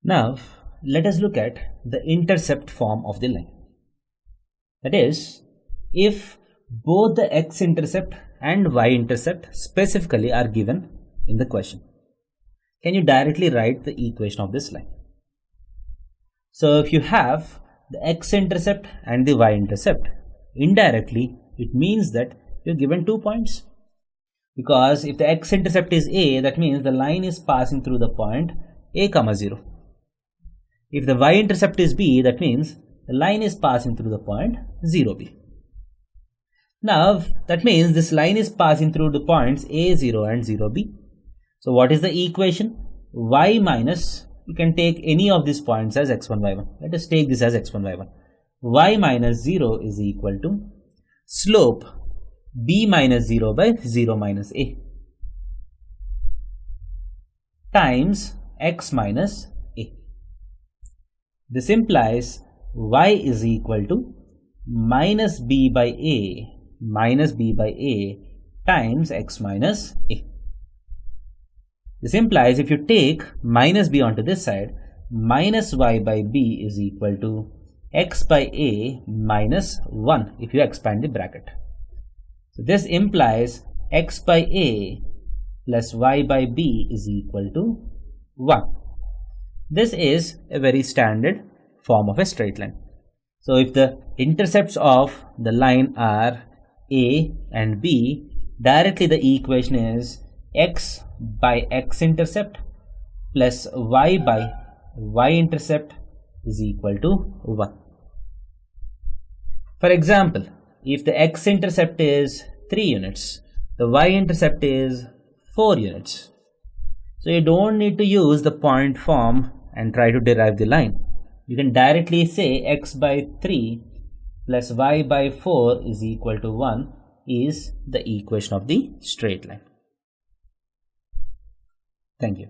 Now, let us look at the intercept form of the line. That is, if both the x-intercept and y-intercept specifically are given in the question, can you directly write the equation of this line? So, if you have the x-intercept and the y-intercept, indirectly it means that you're given 2 points. Because if the x-intercept is a, that means the line is passing through the point a, 0. If the y-intercept is b, that means the line is passing through the point 0b. Now, that means this line is passing through the points a0 and 0b. So, what is the equation? Y minus, you can take any of these points as x1, y1. Let us take this as x1, y1. Y minus 0 is equal to slope b minus 0 by 0 minus a times x minus a. This implies y is equal to minus b by a times x minus a. This implies if you take minus b onto this side, minus y by b is equal to x by a minus 1 if you expand the bracket. So this implies x by a plus y by b is equal to 1. This is a very standard form of a straight line. So if the intercepts of the line are a and b, directly the equation is x by x-intercept plus y by y-intercept is equal to 1. For example, if the x-intercept is 3 units, the y-intercept is 4 units. So you don't need to use the point form and try to derive the line. You can directly say x by 3 plus y by 4 is equal to 1 is the equation of the straight line. Thank you.